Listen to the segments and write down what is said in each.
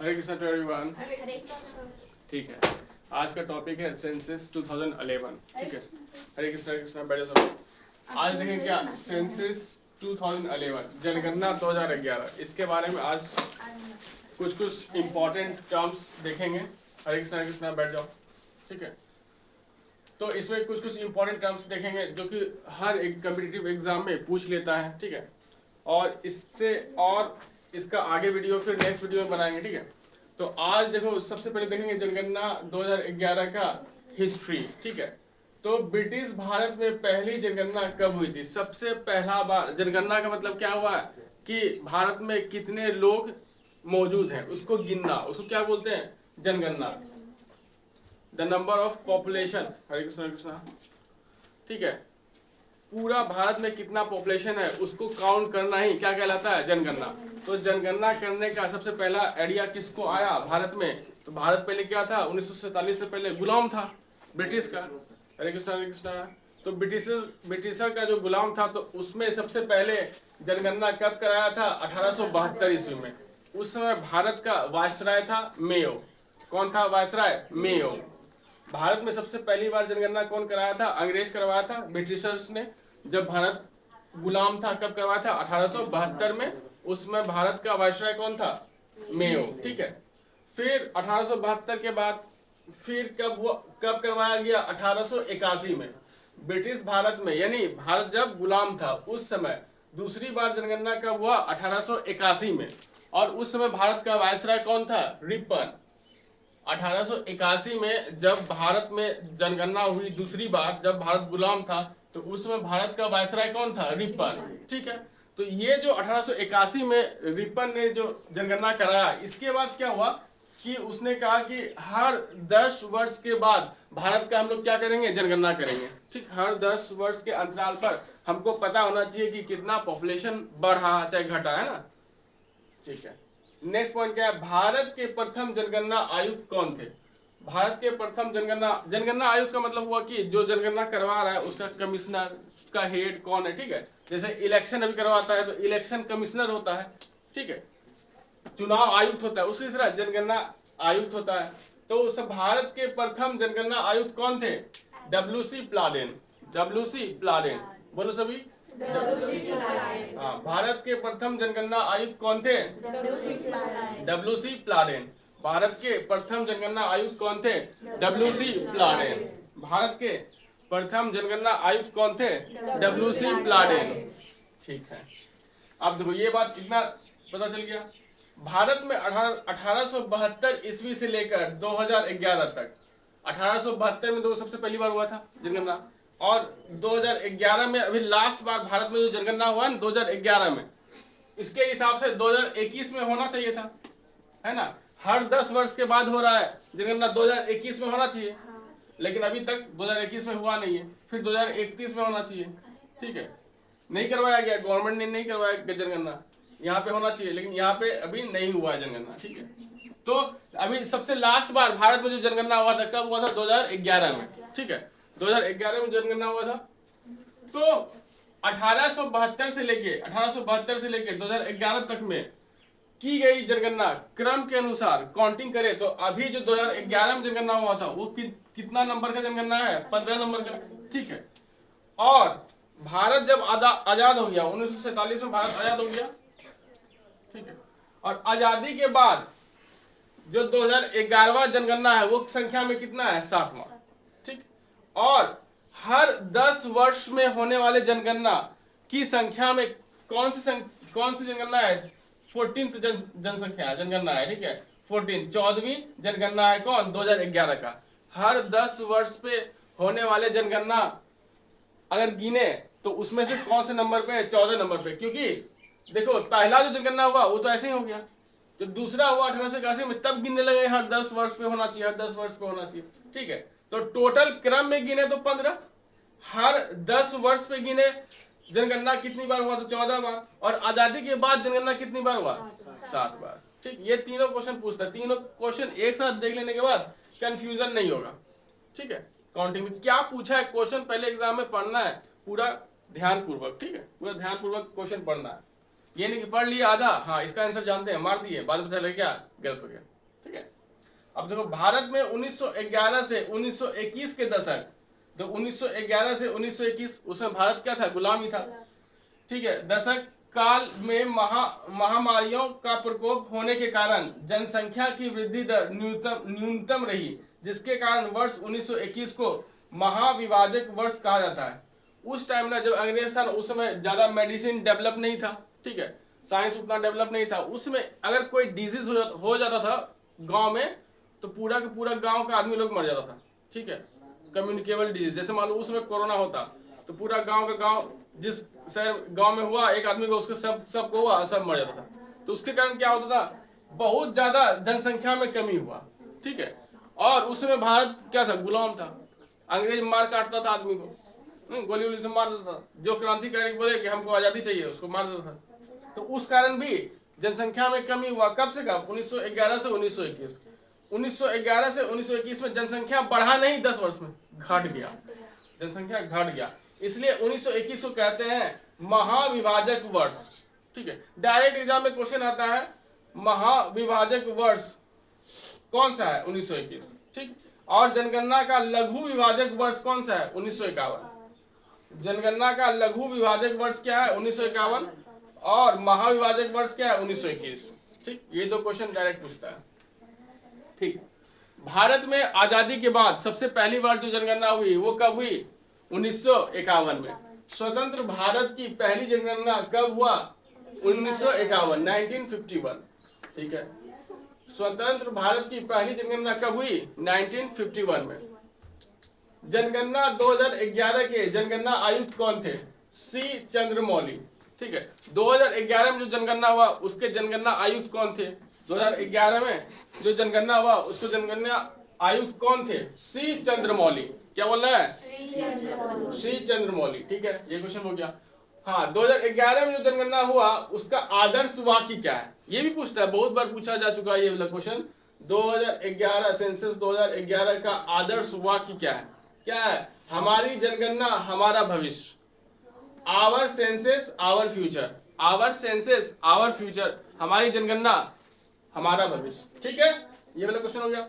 Hare Krishna to everyone. ठीक है, आज का टॉपिक है सेंसस 2011। ठीक है, हरे कृष्णा बैठे सब। आज देखेंगे क्या सेंसस 2011 जनगणना 2011, इसके बारे में आज कुछ इम्पोर्टेंट टर्म्स देखेंगे। हरे कृष्णा बैठ जाओ। ठीक है, तो इसमें कुछ इम्पोर्टेंट टर्म्स देखेंगे जो कि हर एक कॉम्पिटिटिव एग्जाम में पूछ लेता है। ठीक है, और इससे और इसका आगे वीडियो फिर नेक्स्ट वीडियो में बनाएंगे। ठीक है, तो आज देखो सबसे पहले देखेंगे जनगणना 2011 का हिस्ट्री। ठीक है, तो ब्रिटिश भारत में पहली जनगणना कब हुई थी? सबसे पहला बार जनगणना का मतलब क्या हुआ कि भारत में कितने लोग मौजूद हैं उसको गिनना, उसको क्या बोलते हैं? जनगणना। The number of population. Hare Krishna. ठीक है, पूरा भारत में कितना पॉपुलेशन है उसको काउंट करना ही क्या कहलाता है? जनगणना। तो जनगणना करने का सबसे पहला आइडिया किसको आया भारत में? तो भारत पहले क्या था? 1947 से पहले गुलाम था ब्रिटिश का। हरे कृष्णा। तो ब्रिटिशर का जो गुलाम था तो उसमें सबसे पहले जनगणना कब कराया था? 1872 ईस्वी में। उस समय भारत का वायसराय था मेयो। कौन था वायसराय? मेयो। भारत में सबसे पहली बार जनगणना कौन कराया था? अंग्रेज करवाया था, ब्रिटिशर्स ने। जब भारत गुलाम था कब करवाया था? 1872 में। उसमें भारत का वायसराय कौन था? मेयो। ठीक है, फिर 1872 के बाद फिर कब करवाया गया? 1881 में। ब्रिटिश भारत में, यानी भारत जब गुलाम था उस समय दूसरी बार जनगणना कब हुआ? 1881 में। और उस समय भारत का वायसराय कौन था? रिपन। 1881 में जब भारत में जनगणना हुई दूसरी बार, जब भारत गुलाम था तो उस समय भारत का वायसराय कौन था? रिपन। ठीक है, तो ये जो 1881 में रिपन ने जो जनगणना कराया, इसके बाद क्या हुआ कि उसने कहा कि हर 10 वर्ष के बाद भारत का हम लोग क्या करेंगे? जनगणना करेंगे। ठीक, हर 10 वर्ष के अंतराल पर हमको पता होना चाहिए कि कितना पॉपुलेशन बढ़ा चाहे घटा, है ना। ठीक है, नेक्स्ट पॉइंट क्या है? भारत के प्रथम जनगणना आयुक्त कौन थे? भारत के प्रथम जनगणना आयुक्त का मतलब हुआ कि जो जनगणना करवा रहा है उसका कमिश्नर, उसका हेड कौन है? ठीक है, जैसे इलेक्शन अभी करवाता है तो इलेक्शन कमिश्नर होता है। ठीक है, चुनाव आयुक्त होता है, उसी तरह जनगणना आयुक्त होता है। तो सब भारत के प्रथम जनगणना आयुक्त कौन थे? WC प्लाडेन। WC प्लाडेन, बोलो सभी। हाँ, भारत के प्रथम जनगणना आयुक्त कौन थे? WC प्लाडेन। भारत के प्रथम जनगणना आयुक्त कौन थे? WC प्लाडेन। भारत के प्रथम जनगणना आयुक्त कौन थे? WC प्लाडेन। ठीक है, अब देखो ये बात कितना पता चल गया। भारत में 1872 ईस्वी से लेकर 2011 तक, 1872 में तो सबसे पहली बार हुआ था जनगणना, और 2011 में अभी लास्ट बार भारत में जो जनगणना हुआ ना 2011 में, इसके हिसाब से 2021 में होना चाहिए था, है ना। हर 10 वर्ष के बाद हो रहा है जनगणना, 2021 में होना चाहिए, लेकिन अभी तक 2021 में हुआ नहीं है, फिर 2031 में होना चाहिए। ठीक है, नहीं करवाया गया, गवर्नमेंट ने नहीं करवाया जनगणना। यहाँ पे होना चाहिए लेकिन यहाँ पे अभी नहीं हुआ है जनगणना। ठीक है, तो अभी सबसे लास्ट बार भारत में जो जनगणना हुआ था कब हुआ था? 2011 में। ठीक है, 2011 में जनगणना हुआ था। तो 1872 से लेके 2011 तक में की गई जनगणना क्रम के अनुसार काउंटिंग करें तो अभी जो 2011 में जनगणना हुआ था वो कितना नंबर का जनगणना है? 15 नंबर का। ठीक है, और भारत जब आजाद हो गया, 1947 में भारत आजाद हो गया। ठीक है, और आजादी के बाद जो 2011वां जनगणना है वो संख्या में कितना है? 7वां। ठीक, और हर 10 वर्ष में होने वाले जनगणना की संख्या में कौन सी जनगणना है? 14th जनगणना है। ठीक है, 14वीं जनगणना है। कौन? 2011 का। हर 10 वर्ष पे होने वाले जनगणना अगर गिने तो उसमें से कौन से नंबर पे है? 14 नंबर पे। क्योंकि देखो पहला जो जनगणना हुआ वो तो ऐसे ही हो गया, जो दूसरा हुआ 1881 में तब गिनने लगे हर 10 वर्ष पे होना चाहिए, हर 10 वर्ष पे होना चाहिए। ठीक है, तो टोटल क्रम में गिने तो 15, हर 10 वर्ष पे गिने जनगणना कितनी बार हुआ? तो 14 बार। और आजादी के बाद जनगणना कितनी बार हुआ? 7 बार। ठीक, ये तीनों क्वेश्चन पूछता है, तीनों क्वेश्चन एक साथ देख लेने के बाद कंफ्यूजन नहीं होगा। ठीक है, काउंटिंग में क्या पूछा है क्वेश्चन पहले एग्जाम में पढ़ना है पूरा ध्यान पूर्वक। ठीक है, पूरा ध्यान पूर्वक क्वेश्चन पढ़ना है, ये नहीं कि पढ़ लिया आधा, हाँ इसका आंसर जानते हैं, मार दिए, बाद में पता लगे क्या गलत हो गया। ठीक है। अब देखो भारत में 1911 से 1921 के दशक, तो 1911 से 1921 उसमें भारत क्या था, गुलामी था। ठीक है। दशक काल में महामारियों का प्रकोप होने के कारण जनसंख्या की वृद्धि दर न्यूनतम रही, जिसके कारण वर्ष 1921 को महाविभाजक वर्ष कहा जाता है। उस टाइम ना जब अंग्रेज था, उस समय ज्यादा मेडिसिन डेवलप नहीं था। ठीक है। साइंस उतना डेवलप नहीं था। उसमें अगर कोई डिजीज हो जाता था गांव में, तो पूरा का पूरा गांव का आदमी लोग मर जाता था। ठीक है। कम्युनिकेबल डिजीज, जैसे मान लो उसमें कोरोना होता, तो पूरा गांव का गांव, जिस शहर गांव में हुआ एक आदमी को, उसके सबको हुआ, सब मर जाता था। तो उसके कारण क्या होता था, बहुत ज्यादा जनसंख्या में कमी हुआ। ठीक है। और उस समय भारत क्या था, गुलाम था। अंग्रेज मार काटता था आदमी को, गोली वोली से मार देता था। जो क्रांतिकारी बोले कि हमको आजादी चाहिए, उसको मार देता था। तो उस कारण भी जनसंख्या में कमी हुआ। कब से कब, 1911 से 1921। 1911 से 1921 में जनसंख्या बढ़ा नहीं, 10 वर्ष में घट गया, जनसंख्या घट गया। इसलिए 1921 को कहते हैं महाविभाजक वर्ष। ठीक है। डायरेक्ट एग्जाम में क्वेश्चन आता है महाविभाजक वर्ष कौन सा है, 1921। ठीक। और जनगणना का लघु विभाजक वर्ष कौन सा है, 1951। जनगणना का लघु विभाजक वर्ष क्या है, 1951। और महाविभाजक वर्ष क्या है, 1921। ठीक। ये दो क्वेश्चन डायरेक्ट पूछता है। ठीक। भारत में आजादी के बाद सबसे पहली बार जो जनगणना हुई वो कब हुई, 1951 में। स्वतंत्र भारत की पहली जनगणना कब हुआ, 1951, 1951। ठीक है। स्वतंत्र भारत की पहली जनगणना कब हुई, 1951 में। जनगणना 2011 के जनगणना आयुक्त कौन थे, सी चंद्रमौली। ठीक है। 2011 में जो जनगणना हुआ उसके जनगणना आयुक्त कौन थे, 2011 में जो जनगणना हुआ उसको जनगणना आयुक्त कौन थे, सी चंद्रमौली। क्या बोल रहा है, सी चंद्रमौली। ठीक है। ये क्वेश्चन हो गया। हाँ, 2011 में जो जनगणना हुआ उसका आदर्श वाक्य क्या है, ये भी पूछता है, बहुत बार पूछा जा चुका है ये वाला क्वेश्चन। 2011 सेंसस 2011 का आदर्श वाक्य क्या है, क्या है, हमारी जनगणना हमारा भविष्य। Our census our future, our census our future, हमारी जनगणना हमारा भविष्य। ठीक है। ये वाला क्वेश्चन हो गया।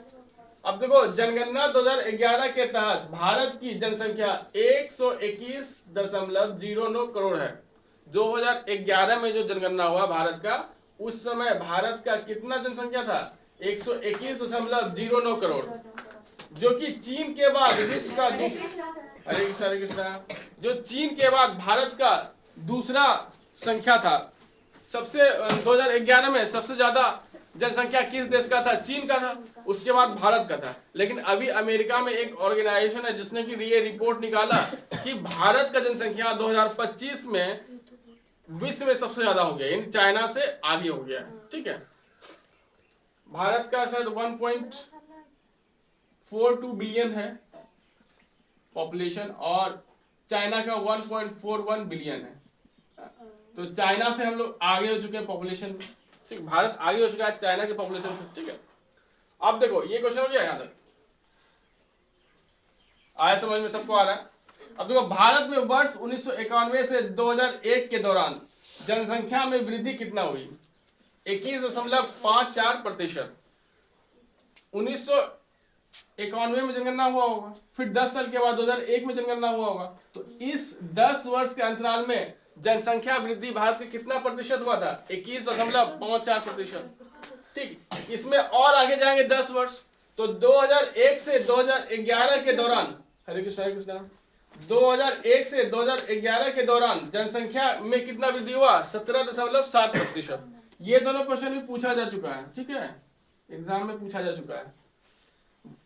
अब देखो जनगणना 2011 के तहत भारत की जनसंख्या 121.09 करोड़ है। 2011 में जो जनगणना हुआ भारत का, उस समय भारत का कितना जनसंख्या था, 121.09 करोड़, जो कि चीन के बाद विश्व का हरे कृष्णा, जो चीन के बाद भारत का दूसरा संख्या था। सबसे 2011 में सबसे ज्यादा जनसंख्या किस देश का था, चीन का था, उसके बाद भारत का था। लेकिन अभी अमेरिका में एक ऑर्गेनाइजेशन है जिसने कि ये रिपोर्ट निकाला कि भारत का जनसंख्या 2025 में विश्व में सबसे ज्यादा हो गया, यानी चाइना से आगे हो गया। ठीक है। भारत का शायद 1.42 बिलियन है पॉपुलेशन और चाइना का 1.41 बिलियन है। तो चाइना से हम लोग आगे हो चुके हैं पॉपुलेशन। ठीक, भारत आगे हो चुका है चाइना के पॉपुलेशन से। ठीक है। अब देखो ये क्वेश्चन हो गया, यहां तक आया समझ में, सबको आ रहा है। अब देखो भारत में वर्ष 1991 से 2001 के दौरान जनसंख्या में वृद्धि कितना हुई, 21.54%। 1991 में जनगणना हुआ होगा, फिर 10 साल के बाद 2001 में जनगणना हुआ होगा। तो इस 10 वर्ष के अंतराल में जनसंख्या वृद्धि भारत का कितना प्रतिशत हुआ था, 21.54%। ठीक। इसमें और आगे जाएंगे 10 वर्ष, तो 2001 से 2011 के दौरान, हरे कृष्णा 2001 से 2011 के दौरान जनसंख्या में कितना वृद्धि हुआ, 17.7%। ये दोनों क्वेश्चन भी पूछा जा चुका है। ठीक है, एग्जाम में पूछा जा चुका है।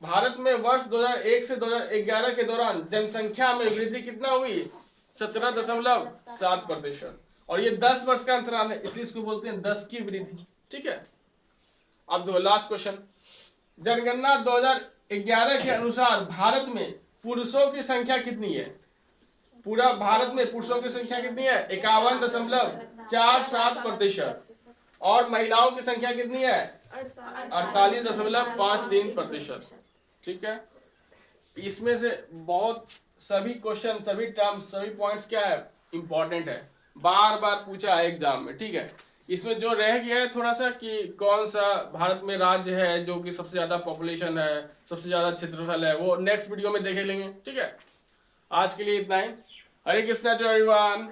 भारत में वर्ष 2001 से 2011 के दौरान जनसंख्या में वृद्धि कितना हुई, 17.7%। और ये 10 वर्ष का अंतराल है, इसलिए इसको बोलते हैं 10 की वृद्धि। ठीक है। अब दो लास्ट क्वेश्चन, जनगणना 2011 के अनुसार भारत में पुरुषों की संख्या कितनी है, पूरा भारत में पुरुषों की संख्या कितनी है, 51.47%। और महिलाओं की संख्या कितनी है, 48.53%। ठीक है। इसमें से बहुत सभी क्वेश्चन, सभी टर्म्स, सभी पॉइंट्स क्या है, इंपॉर्टेंट है, बार बार पूछा है एग्जाम में। ठीक है। इसमें जो रह गया है थोड़ा सा कि कौन सा भारत में राज्य है जो कि सबसे ज्यादा पॉपुलेशन है, सबसे ज्यादा क्षेत्रफल है, वो नेक्स्ट वीडियो में देख लेंगे। ठीक है, आज के लिए इतना ही। हरे कृष्णा टू एवरीवन।